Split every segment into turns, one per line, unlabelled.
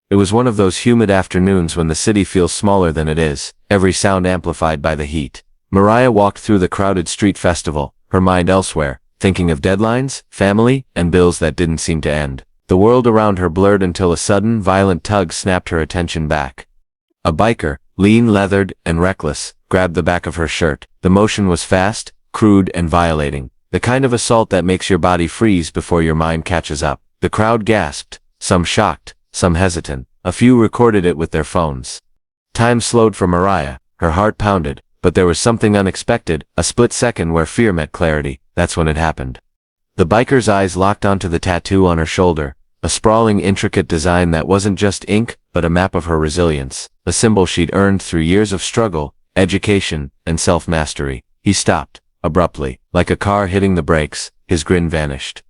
It was one of those humid afternoons when the city feels smaller than it is, every sound amplified by the heat. Mariah walked through the crowded street festival, her mind elsewhere, thinking of deadlines, family, and bills that didn't seem to end. The world around her blurred until a sudden, violent tug snapped her attention back. A biker, lean, leathered, and reckless, grabbed the back of her shirt. The motion was fast, crude, and violating, the kind of assault that makes your body freeze before your mind catches up. The crowd gasped, some shocked, some hesitant. A few recorded it with their phones. Time slowed for Mariah, her heart pounded, but there was something unexpected, a split second where fear met clarity. That's when it happened. The biker's eyes locked onto the tattoo on her shoulder, a sprawling, intricate design that wasn't just ink, but a map of her resilience, a symbol she'd earned through years of struggle, education, and self-mastery. He stopped, abruptly, like a car hitting the brakes. His grin vanished.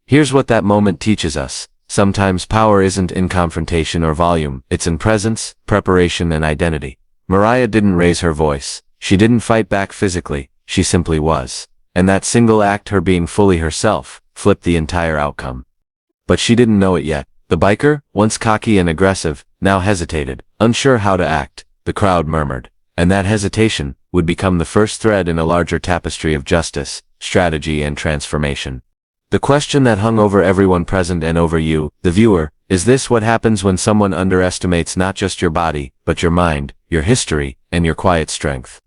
Here's what that moment teaches us. Sometimes power isn't in confrontation or volume, it's in presence, preparation, and identity. Mariah didn't raise her voice. She didn't fight back physically, she simply was. And that single act, her being fully herself, flipped the entire outcome. But she didn't know it yet. The biker, once cocky and aggressive, now hesitated, unsure how to act. The crowd murmured. And that hesitation would become the first thread in a larger tapestry of justice, strategy, and transformation. The question that hung over everyone present and over you, the viewer, is this what happens when someone underestimates not just your body, but your mind, your history, and your quiet strength?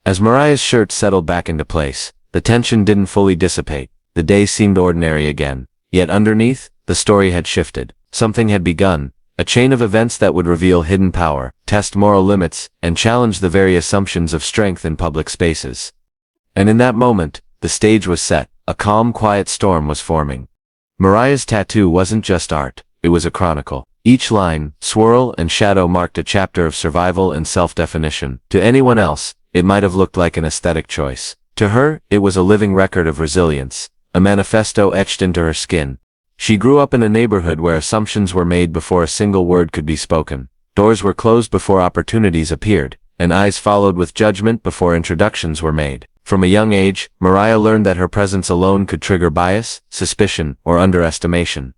As Mariah's shirt settled back into place, the tension didn't fully dissipate. The day seemed ordinary again. Yet underneath, the story had shifted. Something had begun, a chain of events that would reveal hidden power, test moral limits, and challenge the very assumptions of strength in public spaces. And in that moment, the stage was set. A calm, quiet storm was forming. Mariah's tattoo wasn't just art, it was a chronicle. Each line, swirl, and shadow marked a chapter of survival and self-definition. To anyone else, it might have looked like an aesthetic choice. To her, it was a living record of resilience, a manifesto etched into her skin. She grew up in a neighborhood where assumptions were made before a single word could be spoken. Doors were closed before opportunities appeared, and eyes followed with judgment before introductions were made. From a young age, Mariah learned that her presence alone could trigger bias, suspicion, or underestimation.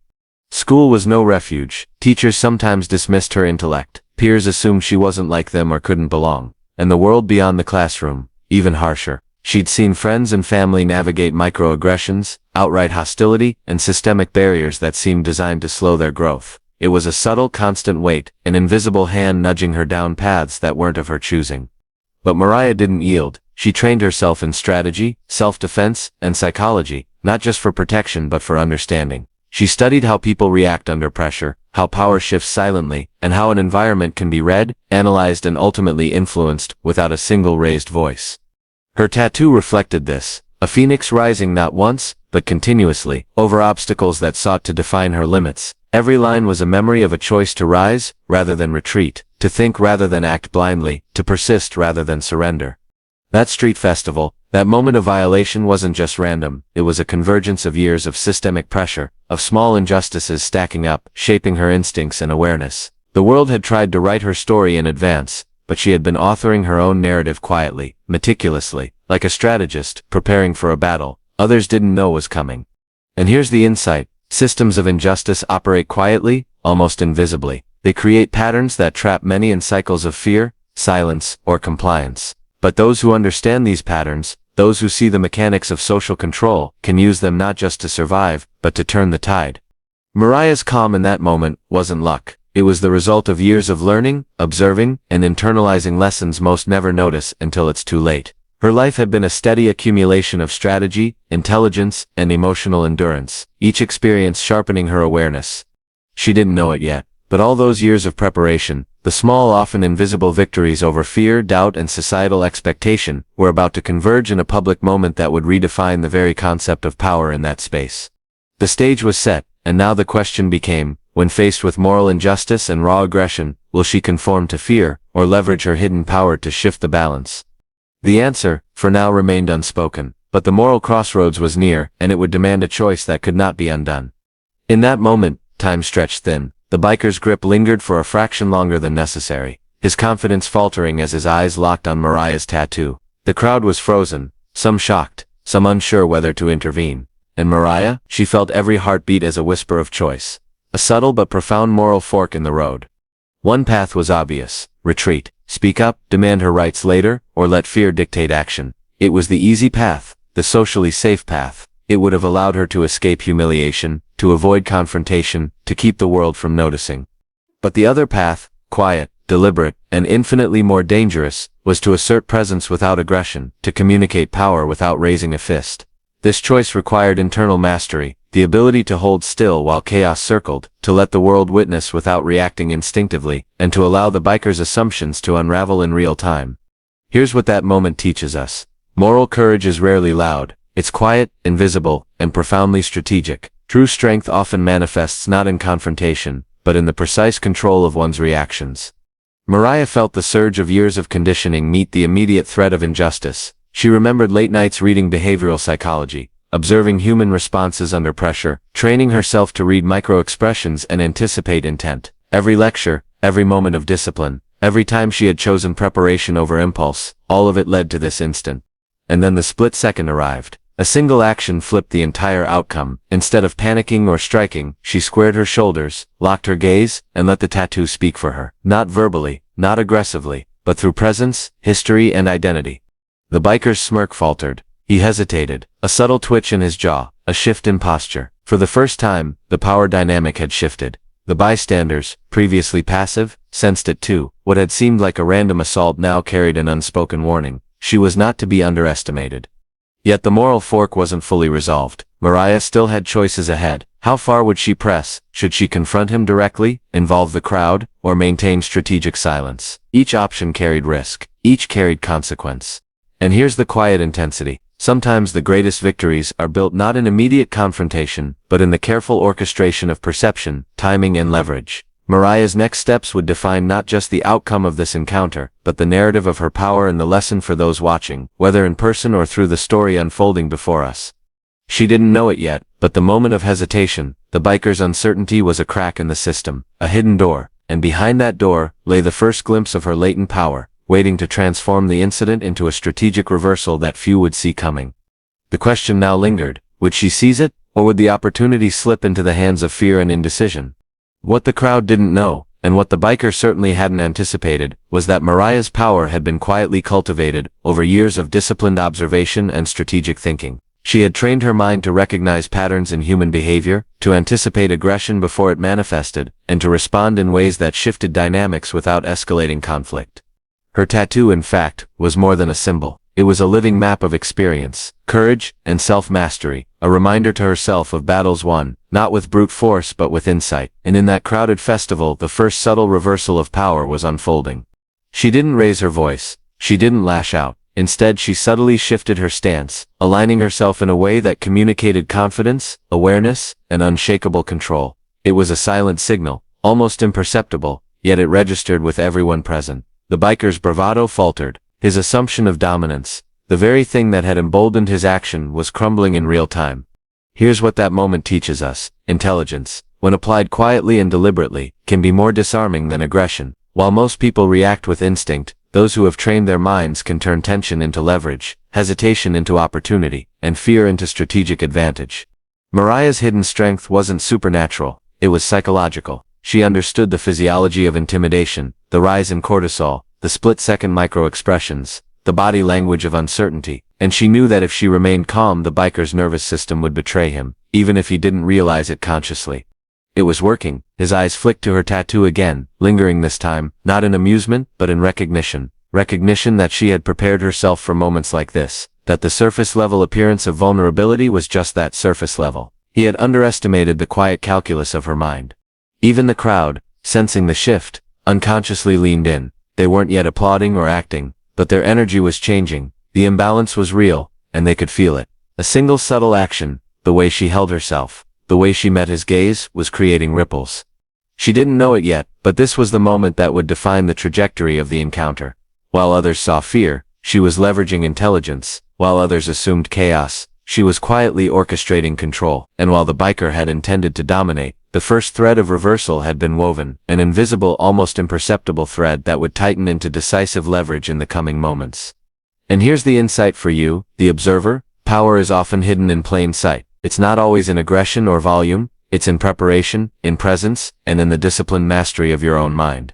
School was no refuge. Teachers sometimes dismissed her intellect. Peers assumed she wasn't like them or couldn't belong. And the world beyond the classroom, even harsher. She'd seen friends and family navigate microaggressions, outright hostility, and systemic barriers that seemed designed to slow their growth. It was a subtle, constant weight, an invisible hand nudging her down paths that weren't of her choosing. But Mariah didn't yield. She trained herself in strategy, self-defense, and psychology, not just for protection but for understanding. She studied how people react under pressure, how power shifts silently, and how an environment can be read, analyzed, and ultimately influenced without a single raised voice. Her tattoo reflected this, a phoenix rising not once, but continuously, over obstacles that sought to define her limits. Every line was a memory of a choice to rise rather than retreat, to think rather than act blindly, to persist rather than surrender. That street festival, that moment of violation wasn't just random, it was a convergence of years of systemic pressure, of small injustices stacking up, shaping her instincts and awareness. The world had tried to write her story in advance, but she had been authoring her own narrative quietly, meticulously, like a strategist, preparing for a battle others didn't know was coming. And here's the insight: systems of injustice operate quietly, almost invisibly. They create patterns that trap many in cycles of fear, silence, or compliance. But those who understand these patterns, those who see the mechanics of social control, can use them not just to survive, but to turn the tide. Mariah's calm in that moment wasn't luck. It was the result of years of learning, observing, and internalizing lessons most never notice until it's too late. Her life had been a steady accumulation of strategy, intelligence, and emotional endurance, each experience sharpening her awareness. She didn't know it yet, but all those years of preparation, the small, often invisible victories over fear, doubt, and societal expectation, were about to converge in a public moment that would redefine the very concept of power in that space. The stage was set, and now the question became, when faced with moral injustice and raw aggression, will she conform to fear, or leverage her hidden power to shift the balance? The answer, for now, remained unspoken, but the moral crossroads was near, and it would demand a choice that could not be undone. In that moment, time stretched thin. The biker's grip lingered for a fraction longer than necessary, his confidence faltering as his eyes locked on Mariah's tattoo. The crowd was frozen, some shocked, some unsure whether to intervene. And Mariah, she felt every heartbeat as a whisper of choice, a subtle but profound moral fork in the road. One path was obvious: retreat, speak up, demand her rights later, or let fear dictate action. It was the easy path, the socially safe path. It would have allowed her to escape humiliation, to avoid confrontation, to keep the world from noticing. But the other path, quiet, deliberate, and infinitely more dangerous, was to assert presence without aggression, to communicate power without raising a fist. This choice required internal mastery, the ability to hold still while chaos circled, to let the world witness without reacting instinctively, and to allow the biker's assumptions to unravel in real time. Here's what that moment teaches us. Moral courage is rarely loud. It's quiet, invisible, and profoundly strategic. True strength often manifests not in confrontation, but in the precise control of one's reactions. Mariah felt the surge of years of conditioning meet the immediate threat of injustice. She remembered late nights reading behavioral psychology, observing human responses under pressure, training herself to read micro-expressions and anticipate intent. Every lecture, every moment of discipline, every time she had chosen preparation over impulse, all of it led to this instant. And then the split second arrived. A single action flipped the entire outcome. Instead of panicking or striking, she squared her shoulders, locked her gaze, and let the tattoo speak for her. Not verbally, not aggressively, but through presence, history, and identity. The biker's smirk faltered. He hesitated, a subtle twitch in his jaw, a shift in posture. For the first time, the power dynamic had shifted. The bystanders, previously passive, sensed it too. What had seemed like a random assault now carried an unspoken warning. She was not to be underestimated. Yet the moral fork wasn't fully resolved. Mariah still had choices ahead. How far would she press? Should she confront him directly, involve the crowd, or maintain strategic silence? Each option carried risk. Each carried consequence. And here's the quiet intensity. Sometimes the greatest victories are built not in immediate confrontation, but in the careful orchestration of perception, timing, and leverage. Mariah's next steps would define not just the outcome of this encounter, but the narrative of her power and the lesson for those watching, whether in person or through the story unfolding before us. She didn't know it yet, but the moment of hesitation, the biker's uncertainty, was a crack in the system, a hidden door, and behind that door lay the first glimpse of her latent power, waiting to transform the incident into a strategic reversal that few would see coming. The question now lingered: would she seize it, or would the opportunity slip into the hands of fear and indecision? What the crowd didn't know, and what the biker certainly hadn't anticipated, was that Mariah's power had been quietly cultivated over years of disciplined observation and strategic thinking. She had trained her mind to recognize patterns in human behavior, to anticipate aggression before it manifested, and to respond in ways that shifted dynamics without escalating conflict. Her tattoo, in fact, was more than a symbol. It was a living map of experience, courage, and self-mastery, a reminder to herself of battles won, not with brute force but with insight. And in that crowded festival, the first subtle reversal of power was unfolding. She didn't raise her voice. She didn't lash out. Instead, she subtly shifted her stance, aligning herself in a way that communicated confidence, awareness, and unshakable control. It was a silent signal, almost imperceptible, yet it registered with everyone present. The biker's bravado faltered. His assumption of dominance, the very thing that had emboldened his action, was crumbling in real time. Here's what that moment teaches us. Intelligence, when applied quietly and deliberately, can be more disarming than aggression. While most people react with instinct, those who have trained their minds can turn tension into leverage, hesitation into opportunity, and fear into strategic advantage. Mariah's hidden strength wasn't supernatural, it was psychological. She understood the physiology of intimidation, the rise in cortisol, the split-second micro-expressions, the body language of uncertainty, and she knew that if she remained calm, the biker's nervous system would betray him, even if he didn't realize it consciously. It was working. His eyes flicked to her tattoo again, lingering this time, not in amusement, but in recognition. Recognition that she had prepared herself for moments like this, that the surface-level appearance of vulnerability was just that, surface level. He had underestimated the quiet calculus of her mind. Even the crowd, sensing the shift, unconsciously leaned in. They weren't yet applauding or acting, but their energy was changing. The imbalance was real, and they could feel it. A single subtle action, the way she held herself, the way she met his gaze, was creating ripples. She didn't know it yet, but this was the moment that would define the trajectory of the encounter. While others saw fear, she was leveraging intelligence. While others assumed chaos, she was quietly orchestrating control. And while the biker had intended to dominate, the first thread of reversal had been woven, an invisible, almost imperceptible thread that would tighten into decisive leverage in the coming moments. And here's the insight for you, the observer: power is often hidden in plain sight. It's not always in aggression or volume, it's in preparation, in presence, and in the disciplined mastery of your own mind.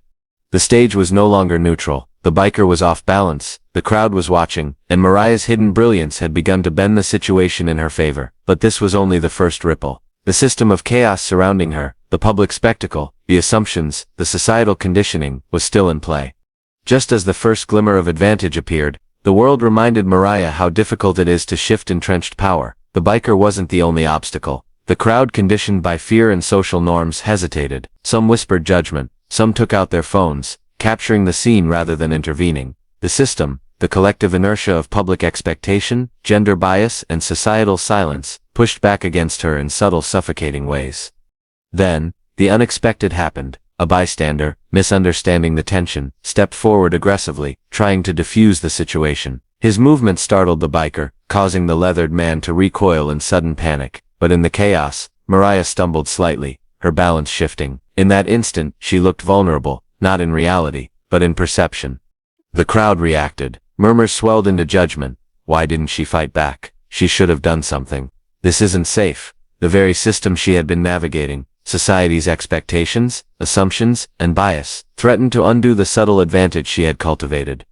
The stage was no longer neutral. The biker was off balance, the crowd was watching, and Mariah's hidden brilliance had begun to bend the situation in her favor. But this was only the first ripple. The system of chaos surrounding her, the public spectacle, the assumptions, the societal conditioning, was still in play. Just as the first glimmer of advantage appeared, the world reminded Mariah how difficult it is to shift entrenched power. The biker wasn't the only obstacle. The crowd, conditioned by fear and social norms, hesitated. Some whispered judgment, some took out their phones, capturing the scene rather than intervening. The system, the collective inertia of public expectation, gender bias, and societal silence, pushed back against her in subtle, suffocating ways. Then, the unexpected happened. A bystander, misunderstanding the tension, stepped forward aggressively, trying to defuse the situation. His movement startled the biker, causing the leathered man to recoil in sudden panic. But in the chaos, Mariah stumbled slightly, her balance shifting. In that instant, she looked vulnerable. Not in reality, but in perception. The crowd reacted. Murmurs swelled into judgment. Why didn't she fight back? She should have done something. This isn't safe. The very system she had been navigating, society's expectations, assumptions, and bias, threatened to undo the subtle advantage she had cultivated.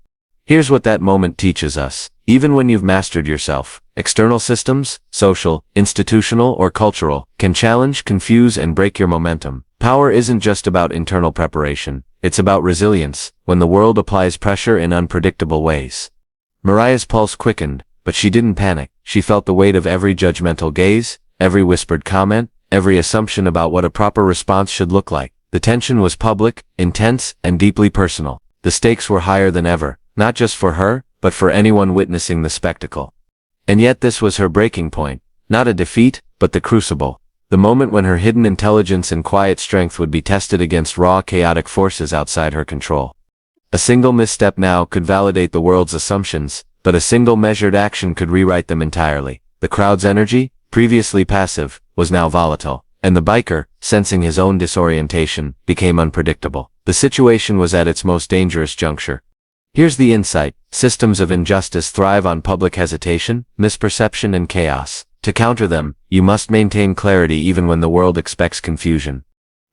Here's what that moment teaches us. Even when you've mastered yourself, external systems, social, institutional, or cultural, can challenge, confuse, and break your momentum. Power isn't just about internal preparation. It's about resilience, when the world applies pressure in unpredictable ways. Mariah's pulse quickened, but she didn't panic. She felt the weight of every judgmental gaze, every whispered comment, every assumption about what a proper response should look like. The tension was public, intense, and deeply personal. The stakes were higher than ever, not just for her, but for anyone witnessing the spectacle. And yet this was her breaking point, not a defeat, but the crucible. The moment when her hidden intelligence and quiet strength would be tested against raw, chaotic forces outside her control. A single misstep now could validate the world's assumptions, but a single measured action could rewrite them entirely. The crowd's energy, previously passive, was now volatile, and the biker, sensing his own disorientation, became unpredictable. The situation was at its most dangerous juncture. Here's the insight. Systems of injustice thrive on public hesitation, misperception, and chaos. To counter them, you must maintain clarity even when the world expects confusion.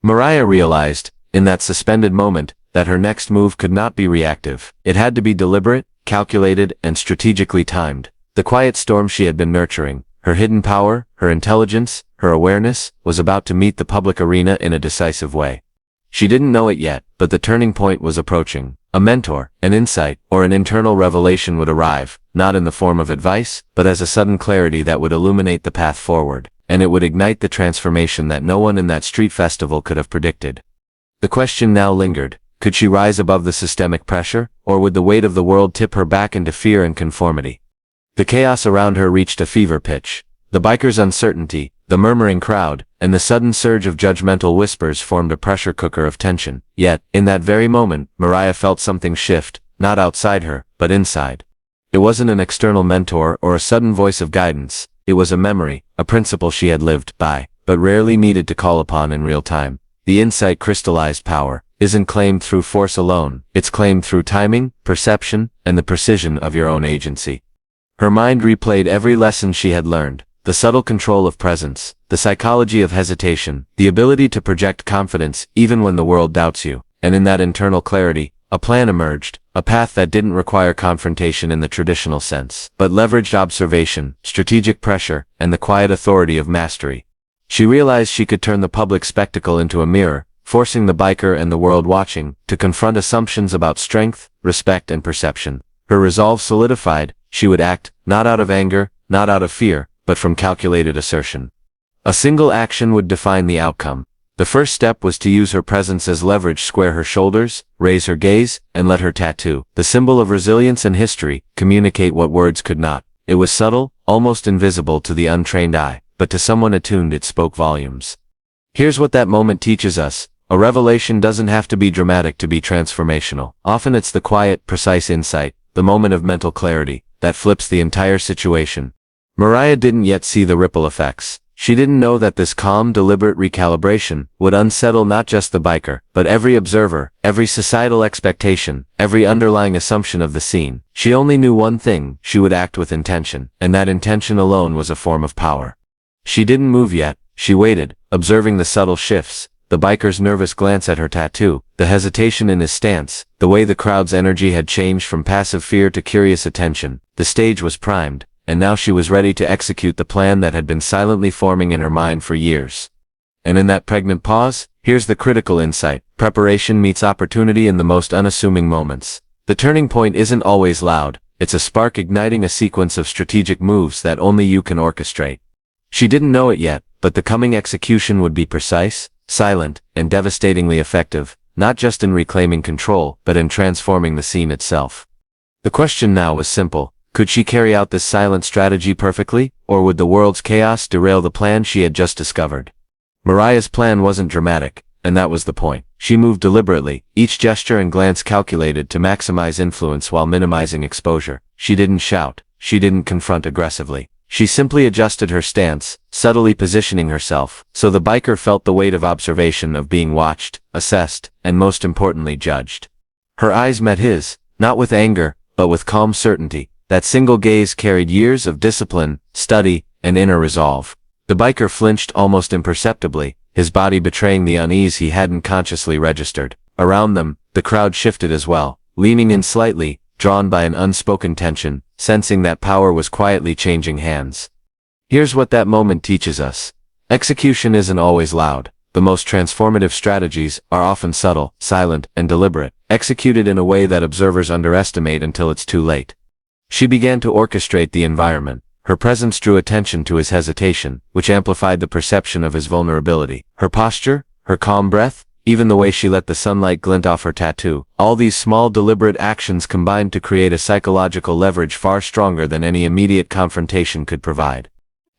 Mariah realized, in that suspended moment, that her next move could not be reactive. It had to be deliberate, calculated, and strategically timed. The quiet storm she had been nurturing, her hidden power, her intelligence, her awareness, was about to meet the public arena in a decisive way. She didn't know it yet, but the turning point was approaching. A mentor, an insight, or an internal revelation would arrive, not in the form of advice, but as a sudden clarity that would illuminate the path forward, and it would ignite the transformation that no one in that street festival could have predicted. The question now lingered. Could she rise above the systemic pressure, or would the weight of the world tip her back into fear and conformity? The chaos around her reached a fever pitch. The biker's uncertainty, the murmuring crowd, and the sudden surge of judgmental whispers formed a pressure cooker of tension. Yet, in that very moment, Mariah felt something shift, not outside her, but inside. It wasn't an external mentor or a sudden voice of guidance. It was a memory, a principle she had lived by, but rarely needed to call upon in real time. The insight crystallized power isn't claimed through force alone. It's claimed through timing, perception, and the precision of your own agency. Her mind replayed every lesson she had learned. The subtle control of presence, the psychology of hesitation, the ability to project confidence even when the world doubts you. And in that internal clarity, a plan emerged, a path that didn't require confrontation in the traditional sense, but leveraged observation, strategic pressure, and the quiet authority of mastery. She realized she could turn the public spectacle into a mirror, forcing the biker and the world watching to confront assumptions about strength, respect, and perception. Her resolve solidified. She would act, not out of anger, not out of fear, but from calculated assertion. A single action would define the outcome. The first step was to use her presence as leverage, square her shoulders, raise her gaze, and let her tattoo, the symbol of resilience and history, communicate what words could not. It was subtle, almost invisible to the untrained eye, but to someone attuned it spoke volumes. Here's what that moment teaches us. A revelation doesn't have to be dramatic to be transformational. Often it's the quiet, precise insight, the moment of mental clarity, that flips the entire situation. Mariah didn't yet see the ripple effects. She didn't know that this calm, deliberate recalibration would unsettle not just the biker, but every observer, every societal expectation, every underlying assumption of the scene. She only knew one thing: she would act with intention, and that intention alone was a form of power. She didn't move yet. She waited, observing the subtle shifts, the biker's nervous glance at her tattoo, the hesitation in his stance, the way the crowd's energy had changed from passive fear to curious attention. The stage was primed, and now she was ready to execute the plan that had been silently forming in her mind for years. And in that pregnant pause, here's the critical insight: preparation meets opportunity in the most unassuming moments. The turning point isn't always loud, it's a spark igniting a sequence of strategic moves that only you can orchestrate. She didn't know it yet, but the coming execution would be precise, silent, and devastatingly effective, not just in reclaiming control, but in transforming the scene itself. The question now was simple: could she carry out this silent strategy perfectly, or would the world's chaos derail the plan she had just discovered? Mariah's plan wasn't dramatic, and that was the point. She moved deliberately, each gesture and glance calculated to maximize influence while minimizing exposure. She didn't shout, she didn't confront aggressively. She simply adjusted her stance, subtly positioning herself, so the biker felt the weight of observation, of being watched, assessed, and most importantly judged. Her eyes met his, not with anger, but with calm certainty. That single gaze carried years of discipline, study, and inner resolve. The biker flinched almost imperceptibly, his body betraying the unease he hadn't consciously registered. Around them, the crowd shifted as well, leaning in slightly, drawn by an unspoken tension, sensing that power was quietly changing hands. Here's what that moment teaches us. Execution isn't always loud. The most transformative strategies are often subtle, silent, and deliberate, executed in a way that observers underestimate until it's too late. She began to orchestrate the environment. Her presence drew attention to his hesitation, which amplified the perception of his vulnerability. Her posture, her calm breath, even the way she let the sunlight glint off her tattoo, all these small deliberate actions combined to create a psychological leverage far stronger than any immediate confrontation could provide.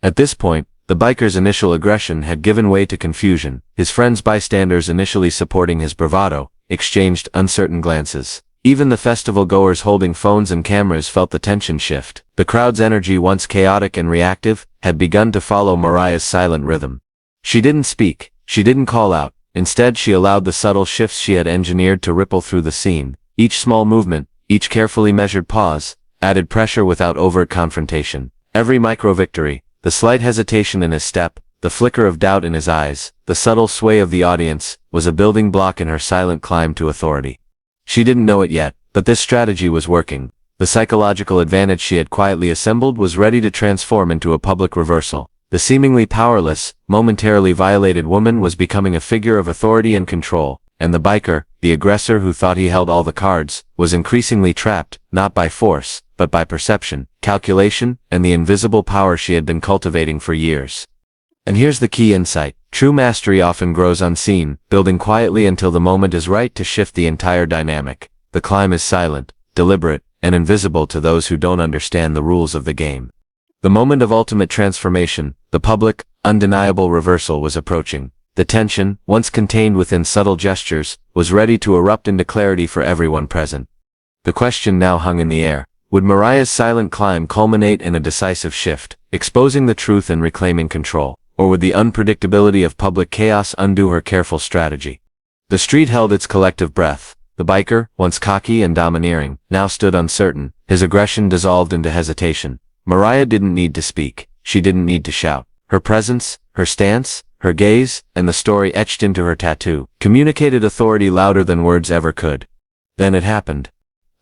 At this point, the biker's initial aggression had given way to confusion. His friends, bystanders initially supporting his bravado, exchanged uncertain glances. Even the festival goers holding phones and cameras felt the tension shift. The crowd's energy, once chaotic and reactive, had begun to follow Mariah's silent rhythm. She didn't speak, she didn't call out. Instead, she allowed the subtle shifts she had engineered to ripple through the scene. Each small movement, each carefully measured pause, added pressure without overt confrontation. Every micro-victory, the slight hesitation in his step, the flicker of doubt in his eyes, the subtle sway of the audience, was a building block in her silent climb to authority. She didn't know it yet, but this strategy was working. The psychological advantage she had quietly assembled was ready to transform into a public reversal. The seemingly powerless, momentarily violated woman was becoming a figure of authority and control, and the biker, the aggressor who thought he held all the cards, was increasingly trapped, not by force, but by perception, calculation, and the invisible power she had been cultivating for years. And here's the key insight. True mastery often grows unseen, building quietly until the moment is right to shift the entire dynamic. The climb is silent, deliberate, and invisible to those who don't understand the rules of the game. The moment of ultimate transformation, the public, undeniable reversal, was approaching. The tension, once contained within subtle gestures, was ready to erupt into clarity for everyone present. The question now hung in the air. Would Mariah's silent climb culminate in a decisive shift, exposing the truth and reclaiming control? Or would the unpredictability of public chaos undo her careful strategy? The street held its collective breath. The biker, once cocky and domineering, now stood uncertain, his aggression dissolved into hesitation. Mariah didn't need to speak, she didn't need to shout. Her presence, her stance, her gaze, and the story etched into her tattoo, communicated authority louder than words ever could. Then it happened.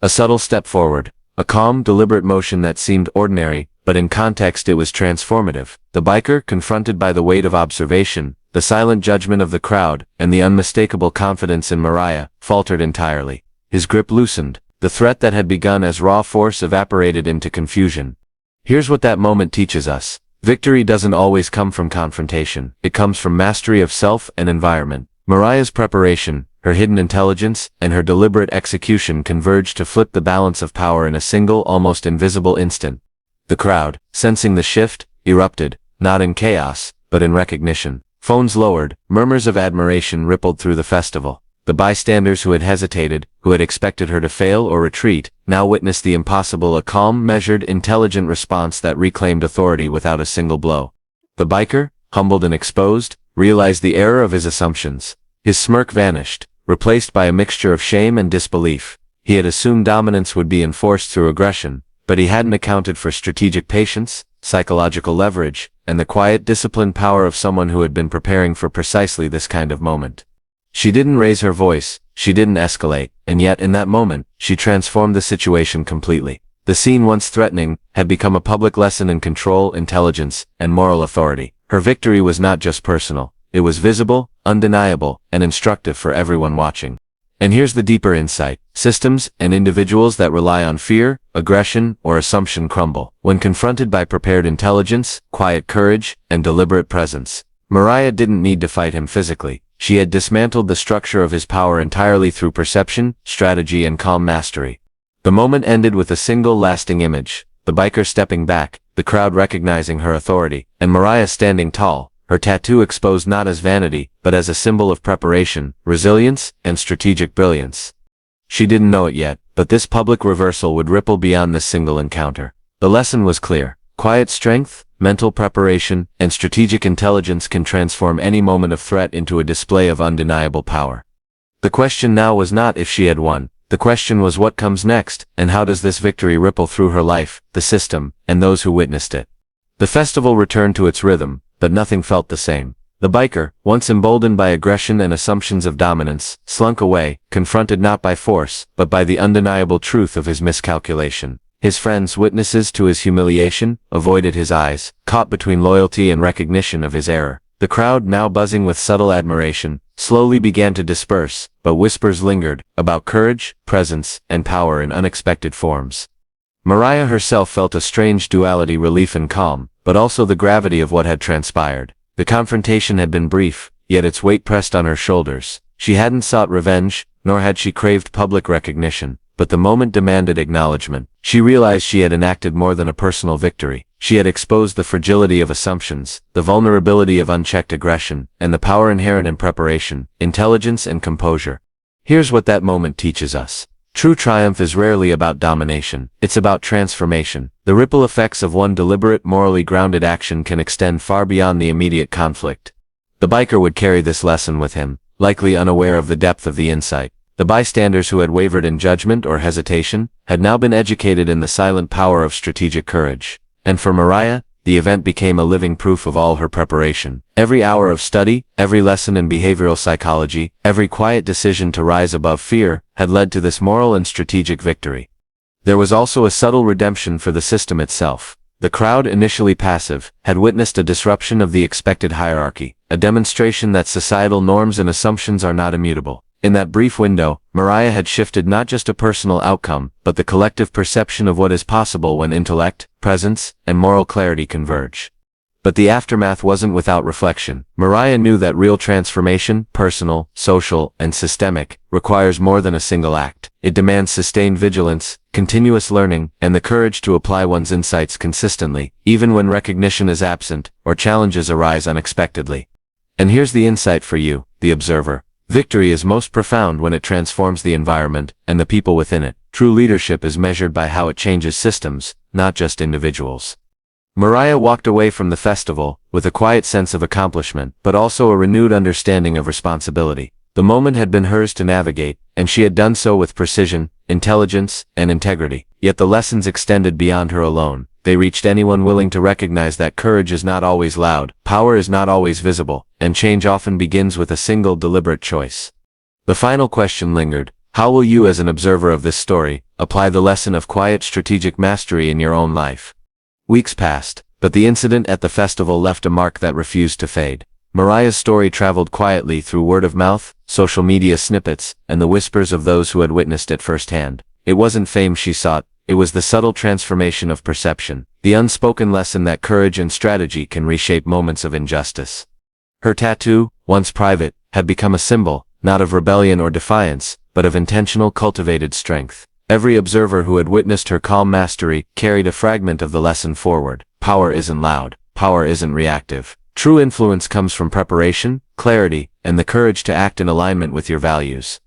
A subtle step forward, a calm, deliberate motion that seemed ordinary, but in context it was transformative. The biker, confronted by the weight of observation, the silent judgment of the crowd, and the unmistakable confidence in Mariah, faltered entirely. His grip loosened. The threat that had begun as raw force evaporated into confusion. Here's what that moment teaches us. Victory doesn't always come from confrontation. It comes from mastery of self and environment. Mariah's preparation, her hidden intelligence, and her deliberate execution converged to flip the balance of power in a single, almost invisible instant. The crowd, sensing the shift, erupted, not in chaos, but in recognition. Phones lowered, murmurs of admiration rippled through the festival. The bystanders who had hesitated, who had expected her to fail or retreat, now witnessed the impossible, a calm, measured, intelligent response that reclaimed authority without a single blow. The biker, humbled and exposed, realized the error of his assumptions. His smirk vanished, replaced by a mixture of shame and disbelief. He had assumed dominance would be enforced through aggression, but he hadn't accounted for strategic patience, psychological leverage, and the quiet, disciplined power of someone who had been preparing for precisely this kind of moment. She didn't raise her voice, she didn't escalate, and yet in that moment, she transformed the situation completely. The scene, once threatening, had become a public lesson in control, intelligence, and moral authority. Her victory was not just personal, it was visible, undeniable, and instructive for everyone watching. And here's the deeper insight. Systems and individuals that rely on fear, aggression, or assumption crumble when confronted by prepared intelligence, quiet courage, and deliberate presence. Mariah didn't need to fight him physically. She had dismantled the structure of his power entirely through perception, strategy, and calm mastery. The moment ended with a single lasting image: the biker stepping back, the crowd recognizing her authority, and Mariah standing tall, her tattoo exposed not as vanity, but as a symbol of preparation, resilience, and strategic brilliance. She didn't know it yet, but this public reversal would ripple beyond this single encounter. The lesson was clear: quiet strength, mental preparation, and strategic intelligence can transform any moment of threat into a display of undeniable power. The question now was not if she had won. The question was what comes next, and how does this victory ripple through her life, the system, and those who witnessed it. The festival returned to its rhythm, but nothing felt the same. The biker, once emboldened by aggression and assumptions of dominance, slunk away, confronted not by force, but by the undeniable truth of his miscalculation. His friends, witnesses to his humiliation, avoided his eyes, caught between loyalty and recognition of his error. The crowd, now buzzing with subtle admiration, slowly began to disperse, but whispers lingered, about courage, presence, and power in unexpected forms. Mariah herself felt a strange duality: relief and calm, but also the gravity of what had transpired. The confrontation had been brief, yet its weight pressed on her shoulders. She hadn't sought revenge, nor had she craved public recognition, but the moment demanded acknowledgement. She realized she had enacted more than a personal victory. She had exposed the fragility of assumptions, the vulnerability of unchecked aggression, and the power inherent in preparation, intelligence, and composure. Here's what that moment teaches us. True triumph is rarely about domination, it's about transformation. The ripple effects of one deliberate, morally grounded action can extend far beyond the immediate conflict. The biker would carry this lesson with him, likely unaware of the depth of the insight. The bystanders who had wavered in judgment or hesitation had now been educated in the silent power of strategic courage. And for Mariah, the event became a living proof of all her preparation. Every hour of study, every lesson in behavioral psychology, every quiet decision to rise above fear, had led to this moral and strategic victory. There was also a subtle redemption for the system itself. The crowd, initially passive, had witnessed a disruption of the expected hierarchy, a demonstration that societal norms and assumptions are not immutable. In that brief window, Mariah had shifted not just a personal outcome, but the collective perception of what is possible when intellect, presence, and moral clarity converge. But the aftermath wasn't without reflection. Mariah knew that real transformation, personal, social, and systemic, requires more than a single act. It demands sustained vigilance, continuous learning, and the courage to apply one's insights consistently, even when recognition is absent, or challenges arise unexpectedly. And here's the insight for you, the observer. Victory is most profound when it transforms the environment and the people within it. True leadership is measured by how it changes systems, not just individuals. Mariah walked away from the festival with a quiet sense of accomplishment, but also a renewed understanding of responsibility. The moment had been hers to navigate, and she had done so with precision, intelligence, and integrity. Yet the lessons extended beyond her alone. They reached anyone willing to recognize that courage is not always loud, power is not always visible, and change often begins with a single deliberate choice. The final question lingered: how will you, as an observer of this story, apply the lesson of quiet strategic mastery in your own life? Weeks passed, but the incident at the festival left a mark that refused to fade. Mariah's story traveled quietly through word of mouth, social media snippets, and the whispers of those who had witnessed it firsthand. It wasn't fame she sought. It was the subtle transformation of perception, the unspoken lesson that courage and strategy can reshape moments of injustice. Her tattoo, once private, had become a symbol, not of rebellion or defiance, but of intentional, cultivated strength. Every observer who had witnessed her calm mastery carried a fragment of the lesson forward. Power isn't loud, power isn't reactive. True influence comes from preparation, clarity, and the courage to act in alignment with your values.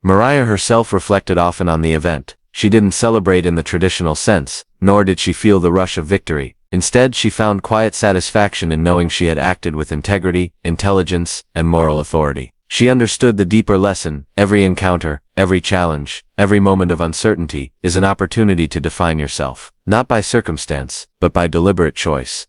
Mariah herself reflected often on the event. She didn't celebrate in the traditional sense, nor did she feel the rush of victory. Instead, she found quiet satisfaction in knowing she had acted with integrity, intelligence, and moral authority. She understood the deeper lesson: every encounter, every challenge, every moment of uncertainty is an opportunity to define yourself, not by circumstance, but by deliberate choice.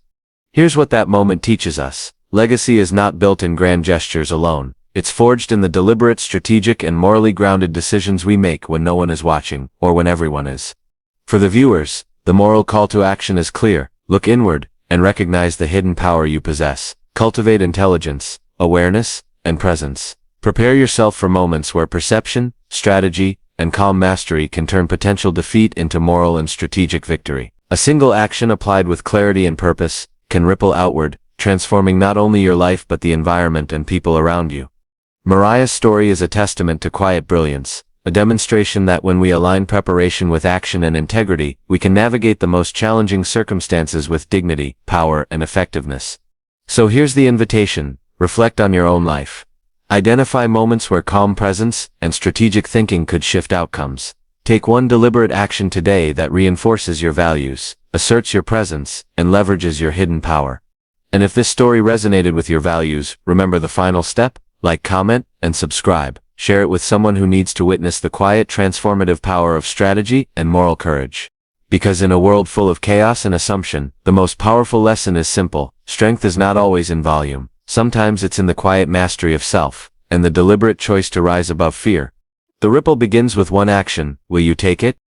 Here's what that moment teaches us. Legacy is not built in grand gestures alone. It's forged in the deliberate, strategic, and morally grounded decisions we make when no one is watching, or when everyone is. For the viewers, the moral call to action is clear. Look inward, and recognize the hidden power you possess. Cultivate intelligence, awareness, and presence. Prepare yourself for moments where perception, strategy, and calm mastery can turn potential defeat into moral and strategic victory. A single action applied with clarity and purpose can ripple outward, transforming not only your life but the environment and people around you. Mariah's story is a testament to quiet brilliance, a demonstration that when we align preparation with action and integrity, we can navigate the most challenging circumstances with dignity, power, and effectiveness. So here's the invitation: reflect on your own life. Identify moments where calm presence and strategic thinking could shift outcomes. Take one deliberate action today that reinforces your values, asserts your presence, and leverages your hidden power. And if this story resonated with your values, remember the final step: like, comment, and subscribe. Share it with someone who needs to witness the quiet, transformative power of strategy and moral courage. Because in a world full of chaos and assumption, the most powerful lesson is simple: strength is not always in volume. Sometimes it's in the quiet mastery of self, and the deliberate choice to rise above fear. The ripple begins with one action. Will you take it?